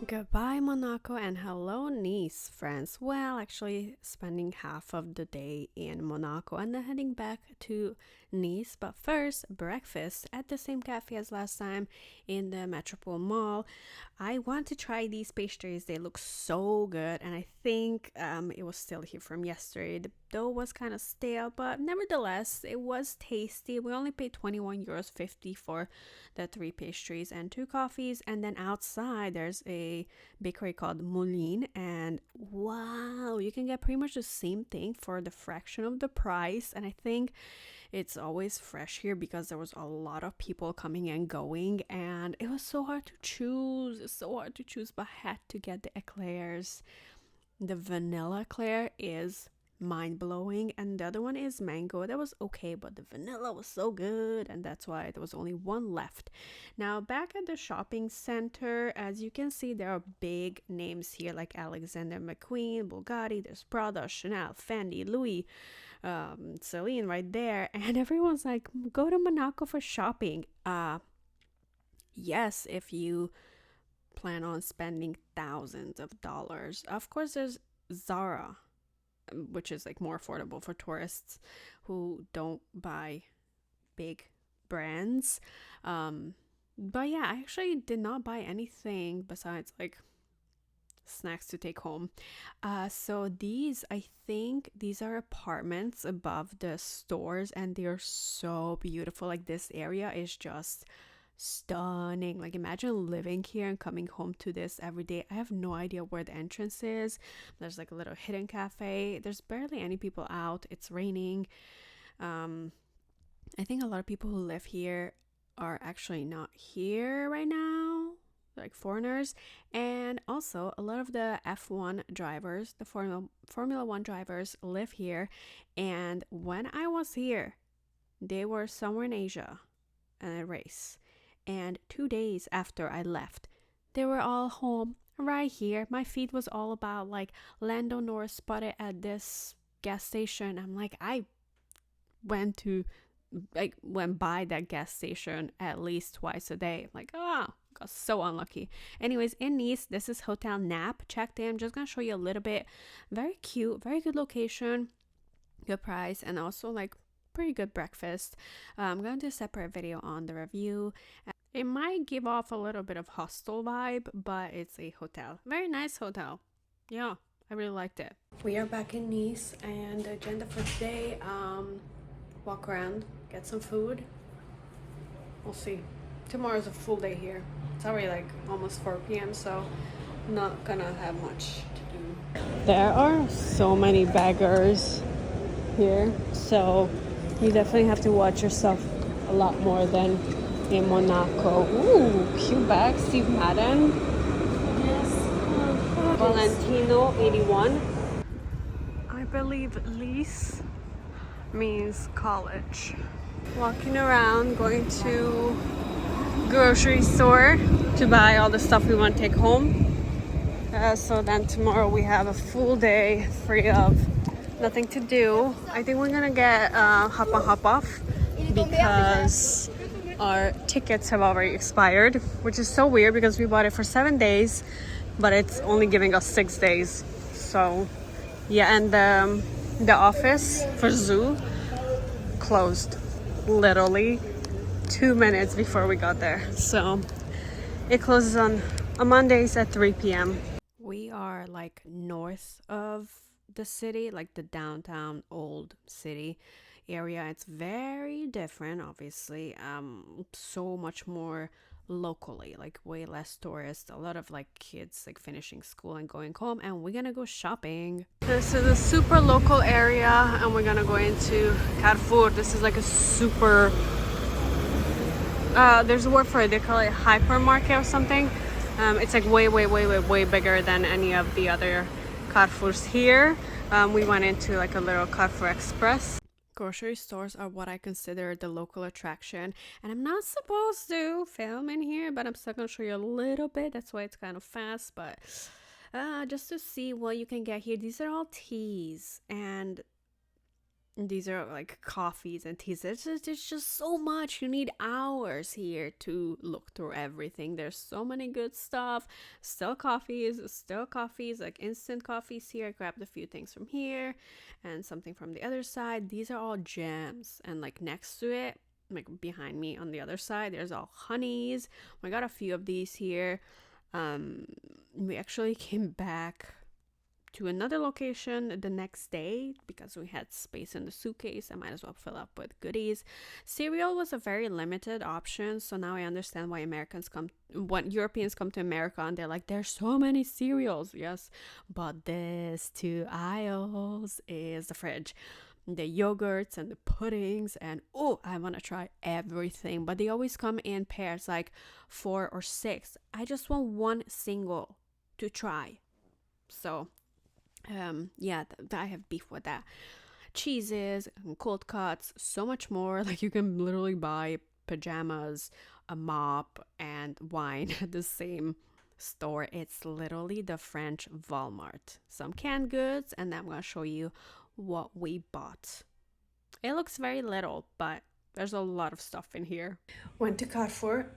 Goodbye, Monaco, and hello, Nice, friends. Well, actually, spending half of the day in Monaco and then heading back to Nice. But first, breakfast at the same cafe as last time in the Metropole Mall. I want to try these pastries. They look so good, and I think it was still here from yesterday. The dough was kind of stale, but nevertheless, it was tasty. We only paid 21 euros 50 for the three pastries and two coffees, and then outside there's a bakery called Moulin, and wow, you can get pretty much the same thing for the fraction of the price. And I think it's always fresh here because there was a lot of people coming and going, and it was so hard to choose. It's so hard to choose, but I had to get the eclairs. The vanilla eclair is mind blowing, and the other one is mango. That was okay, but the vanilla was so good, and that's why there was only one left. Now, back at the shopping center, as you can see, there are big names here like Alexander McQueen, Bulgari, there's Prada, Chanel, Fendi, Louis, Celine right there, and everyone's like, go to Monaco for shopping. Yes, if you plan on spending thousands of dollars. Of course, there's Zara, which is like more affordable for tourists who don't buy big brands. But yeah, I actually did not buy anything besides like snacks to take home. So these, I think these are apartments above the stores, and they're so beautiful. Like, this area is just stunning. Like, imagine living here and coming home to this every day. I have no idea where the entrance is. There's like a little hidden cafe. There's barely any people out. It's raining. I think a lot of people who live here are actually not here right now, like foreigners. And also, a lot of the F1 drivers, the Formula One drivers, live here. And when I was here, they were somewhere in Asia in a race. And 2 days after I left, they were all home right here. My feed was all about like Lando Norris spotted at this gas station. I'm like, I went to went by that gas station at least twice a day. I'm like, got so unlucky. Anyways, in Nice, this is Hotel Nap. Checked in. I'm just gonna show you a little bit. Very cute, very good location, good price, and also like pretty good breakfast. I'm going to do a separate video on the review. It might give off a little bit of hostel vibe, but it's a hotel. Very nice hotel. Yeah, I really liked it. We are back in Nice, and the agenda for today, walk around, get some food. We'll see. Tomorrow's a full day here. It's already like almost 4 p.m., so not gonna have much to do. There are so many beggars here, so you definitely have to watch yourself a lot more than in Monaco. Ooh, cute bag, Steve Madden. Yes. Valentino 81. I believe Lys means college. Walking around, going to grocery store to buy all the stuff we want to take home. So then tomorrow we have a full day free of nothing to do. I think we're gonna get hop on hop off because our tickets have already expired, which is so weird because we bought it for 7 days, but it's only giving us 6 days. So yeah, and the office for Zoo closed literally 2 minutes before we got there. So it closes on Mondays at 3 p.m. We are like north of the city, like the downtown old city area. It's very different, obviously. So much more locally, like way less tourists, a lot of like kids like finishing school and going home, and we're gonna go shopping. This is a super local area, and we're gonna go into Carrefour. This is like a super there's a word for it, they call it hypermarket or something. It's like way bigger than any of the other Carrefours here. We went into like a little Carrefour Express. Grocery stores are what I consider the local attraction, and I'm not supposed to film in here, but I'm still gonna show you a little bit. That's why it's kind of fast, but just to see what you can get here. These are all teas, and These are like coffees and teas. There's just so much. You need hours here to look through everything. There's so many good stuff. Still coffees, like instant coffees here. I grabbed a few things from here and something from the other side. These are all jams. And like next to it, like behind me on the other side, there's all honeys. I got a few of these here. We actually came back to another location the next day because we had space in the suitcase. I might as well fill up with goodies. Cereal was a very limited option, so now I understand why when Europeans come to America and they're like, there's so many cereals. Yes, but this 2 aisles is the fridge. The yogurts and the puddings, and I want to try everything, but they always come in pairs, like 4 or 6. I just want one single to try. So I have beef with that. Cheeses and cold cuts, so much more. Like you can literally buy pajamas, a mop, and wine at the same store. It's literally the French Walmart. Some canned goods, and then I'm gonna show you what we bought. It looks very little, but there's a lot of stuff in here. Went to Carrefour,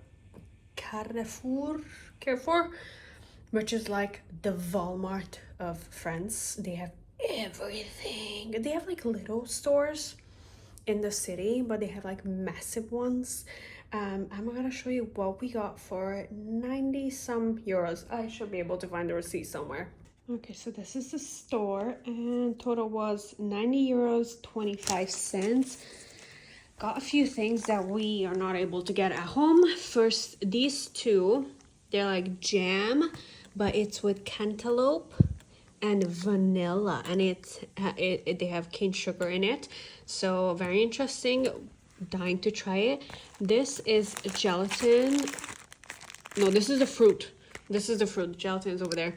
which is like the Walmart of France. They have everything. They have like little stores in the city, but they have like massive ones. I'm gonna show you what we got for 90 some euros. I should be able to find the receipt somewhere. Okay, so this is the store, and total was 90 euros 25 cents. Got a few things that we are not able to get at home. First, these two, they're like jam, but it's with cantaloupe and vanilla, and they have cane sugar in it. So very interesting. Dying to try it. This is gelatin. No, this is the fruit. Gelatin is over there.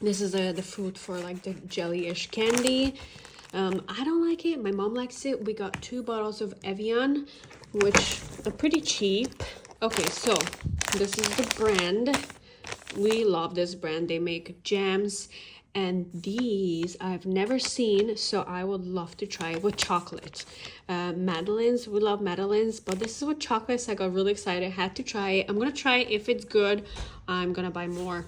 This is the fruit for like the jelly-ish candy. I don't like it. My mom likes it. We got 2 bottles of Evian, which are pretty cheap. Okay, so this is the brand. We love this brand. They make jams, and these I've never seen, so I would love to try it with chocolate. Madeleines, we love Madeleines, but this is with chocolate, so I got really excited. I had to try it. I'm gonna try it. If it's good, I'm gonna buy more.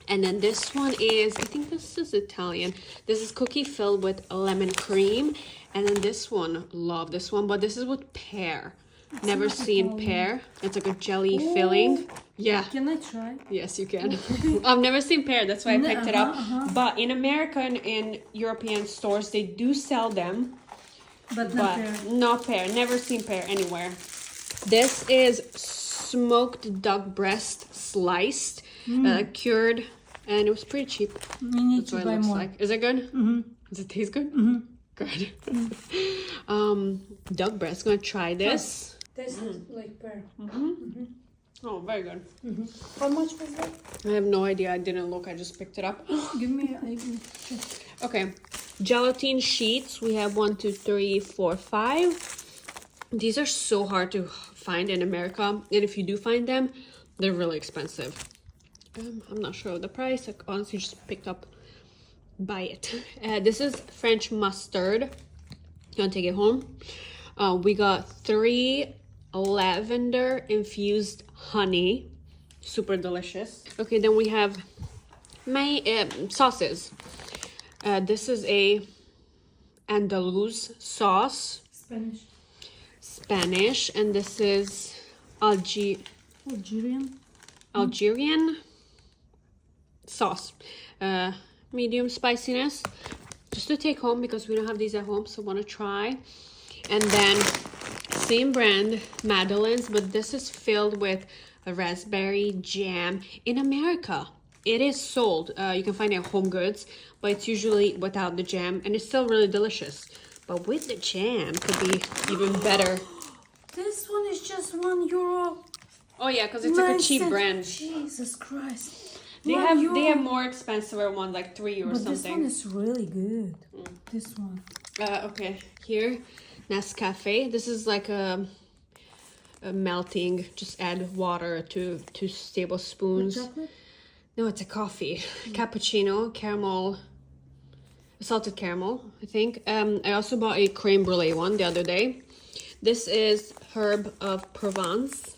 And then this one is, I think this is Italian. This is cookie filled with lemon cream. And then this one, love this one, but this is with pear. Never seen pear. It's like a jelly filling. Yeah. Can I try? Yes, you can. I've never seen pear. That's why I picked it up. But in America and in European stores, they do sell them. But not pear. Never seen pear anywhere. This is smoked duck breast sliced, cured, and it was pretty cheap. You need to buy more. Like. Is it good? Mm-hmm. Does it taste good? Mm-hmm. Good. Duck breast. Gonna try this. Tastes like pear. Oh, very good. How much was that? I have no idea. I didn't look. I just picked it up. Give me. Okay. Gelatin sheets. We have 1, 2, 3, 4, 5. These are so hard to find in America, and if you do find them, they're really expensive. I'm not sure of the price. I honestly just picked up. Buy it. This is French mustard. Gonna take it home. We got 3 lavender infused honey, super delicious. Okay, then we have my sauces. This is a Andalous sauce, Spanish, and this is Algerian sauce. Medium spiciness, just to take home because we don't have these at home, so want to try. And then same brand, Madeleines, but this is filled with a raspberry jam. In America, it is sold. You can find it at Home Goods, but it's usually without the jam, and it's still really delicious. But with the jam, could be even better. This one is just €1. Oh yeah, because it's like a cheap brand. Jesus Christ. They have more expensive ones, like 3 or something. This one is really good. This one. Okay, here, Nescafe. This is like a melting. Just add water to 2 tablespoons. Chocolate? No, it's a coffee. Cappuccino, caramel, salted caramel, I think. I also bought a creme brulee one the other day. This is herb of Provence,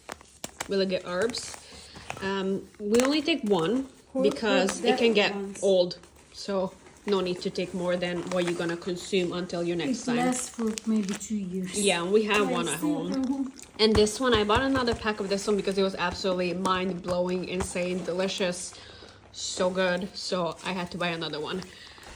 really good herbs. We only take one because it can get old, so no need to take more than what you're gonna consume until your next time. It lasts for maybe 2 years. Yeah, we have one at home. And this one, I bought another pack of this one because it was absolutely mind-blowing, insane, delicious, so good. So I had to buy another one.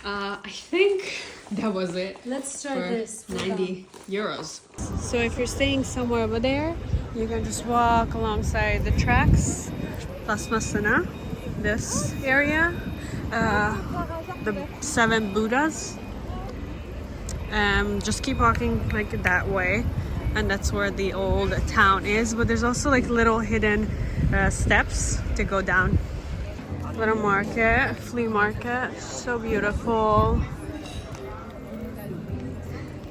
I think that was it. Let's try for this. 90 euros. So if you're staying somewhere over there, you can just walk alongside the tracks, Las Masana, this area, the 7 Buddhas. Just keep walking like that way, and that's where the old town is. But there's also like little hidden steps to go down. Little market, flea market, so beautiful.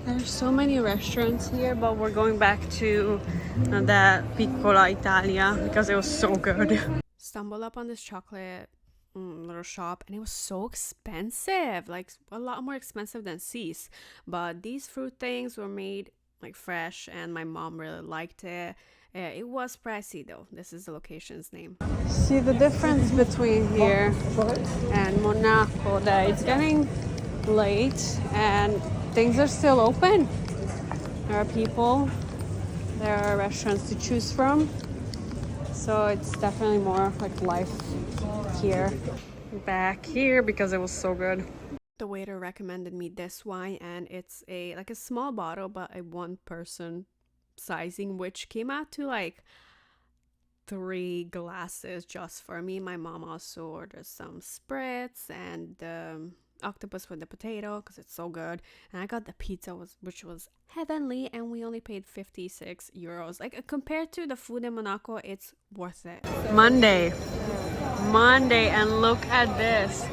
There's so many restaurants here, but we're going back to the Piccola Italia because it was so good. Stumbled up on this chocolate little shop, and it was so expensive, like a lot more expensive than Cease. But these fruit things were made like fresh, and my mom really liked it. It was pricey though. This is the location's name. See the difference between here and Monaco, that it's getting late and things are still open. There are people, there are restaurants to choose from. So it's definitely more like life here. Back here because it was so good. The waiter recommended me this wine, and it's a small bottle but a 1-person sizing, which came out to like 3 glasses just for me. My mom also ordered some spritz and octopus with the potato because it's so good, and I got the pizza which was heavenly, and we only paid 56 euros. Like compared to the food in Monaco, it's worth it. Monday, and look at this,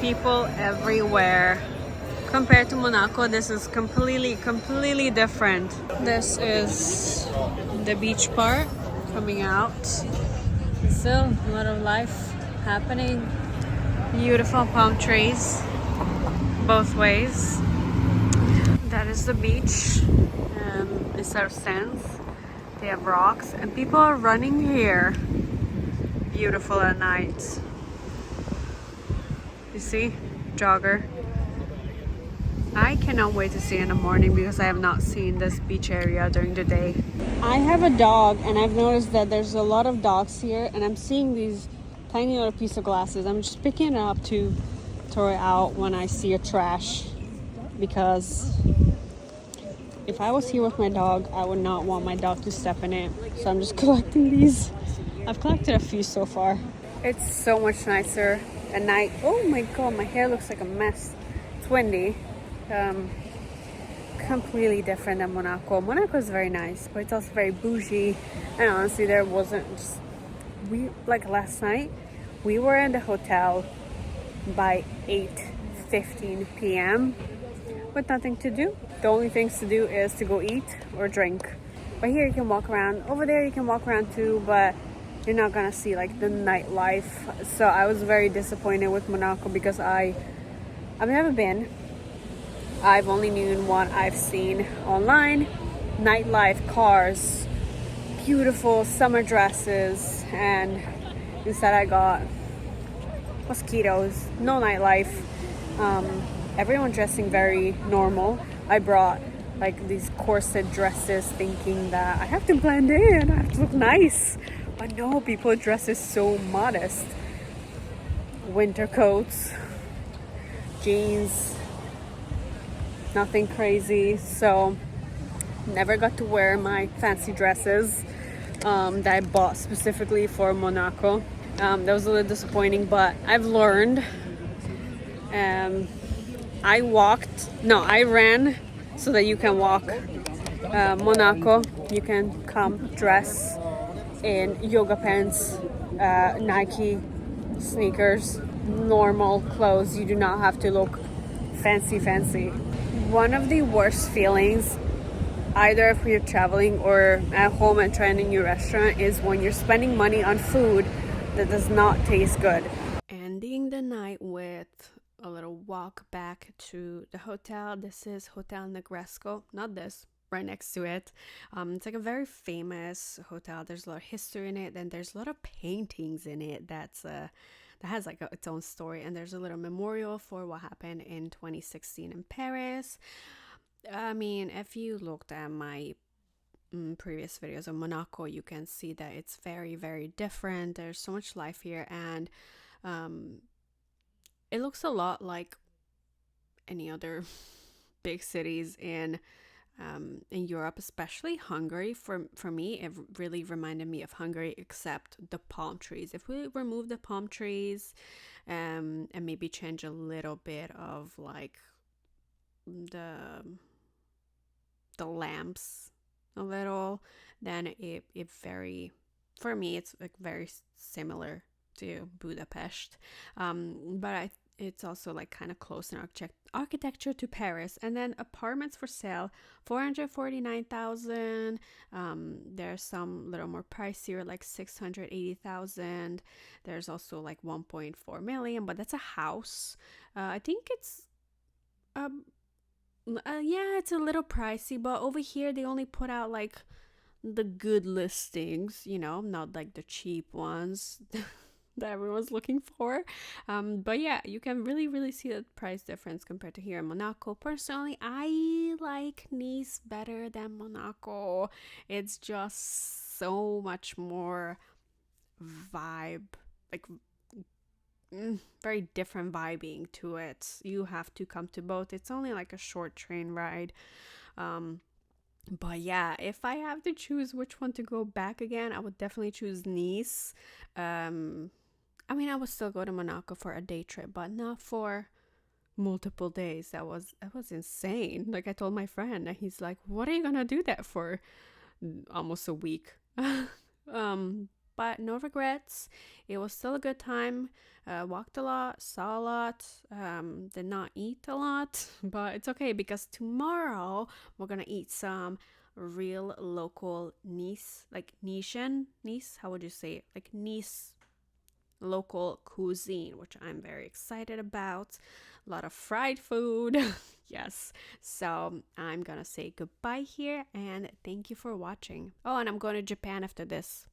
people everywhere. Compared to Monaco, this is completely different. This is the beach part coming out. Still a lot of life happening. Beautiful palm trees both ways. That is the beach. Instead of sands, they have rocks, and people are running here. Beautiful at night. You see, jogger. I cannot wait to see in the morning because I have not seen this beach area during the day. I have a dog, and I've noticed that there's a lot of dogs here, and I'm seeing these tiny little piece of glasses. I'm just picking it up to throw it out when I see a trash, because if I was here with my dog, I would not want my dog to step in it. So I'm just collecting these. I've collected a few so far. It's so much nicer at night. Oh my god, my hair looks like a mess. It's windy. Completely different than Monaco. Monaco is very nice, but it's also very bougie. And honestly, there wasn't just, like last night, we were in the hotel by 8:15 p.m. with nothing to do. The only things to do is to go eat or drink. But here you can walk around. Over there you can walk around too, but you're not gonna see like the nightlife. So I was very disappointed with Monaco because I've never been. I've only known what I've seen online. Nightlife, cars, beautiful summer dresses, and instead I got mosquitoes, no nightlife. Everyone dressing very normal. I brought like these corset dresses thinking that I have to blend in, I have to look nice. But no, people dress is so modest. Winter coats, jeans, nothing crazy. So never got to wear my fancy dresses that I bought specifically for Monaco. That was a little disappointing, but I've learned. I ran so that you can walk. Monaco, you can come dress in yoga pants, Nike sneakers, normal clothes. You do not have to look fancy. One of the worst feelings, either if you're traveling or at home and trying a new restaurant, is when you're spending money on food that does not taste good. Ending the night with a little walk back to the hotel. This is Hotel Negresco, not this, right next to it. It's like a very famous hotel. There's a lot of history in it, and there's a lot of paintings in it. That has like its own story, and there's a little memorial for what happened in 2016 in Paris. I mean, if you looked at my previous videos of Monaco, you can see that it's very, very different. There's so much life here, and um, it looks a lot like any other big cities in Europe, especially Hungary. For me, it really reminded me of Hungary, except the palm trees. If we remove the palm trees, and maybe change a little bit of like the the lamps a little, then it very, for me it's like very similar to Budapest. But it's also like kind of close in architecture to Paris. And then apartments for sale, 449,000. There's some little more pricier, like 680,000. There's also like 1.4 million, but that's a house. I think it's um yeah, it's a little pricey, but over here they only put out like the good listings, not like the cheap ones that everyone's looking for. But yeah, you can really, really see the price difference compared to here in Monaco. Personally, I like Nice better than Monaco. It's just so much more vibe, like very different vibing to it. You have to come to both. It's only like a short train ride. Um, but yeah, if I have to choose which one to go back again, I would definitely choose Nice. Um, I mean, I would still go to Monaco for a day trip, but not for multiple days. That was insane. Like I told my friend, and he's like, "What are you gonna do that for?" Almost a week. um, but no regrets. It was still a good time. Walked a lot, saw a lot, did not eat a lot, but it's okay because tomorrow we're gonna eat some real local Nice, like Nice, how would you say it? Like Nice local cuisine, which I'm very excited about. A lot of fried food. Yes. So I'm gonna say goodbye here and thank you for watching. Oh, and I'm going to Japan after this.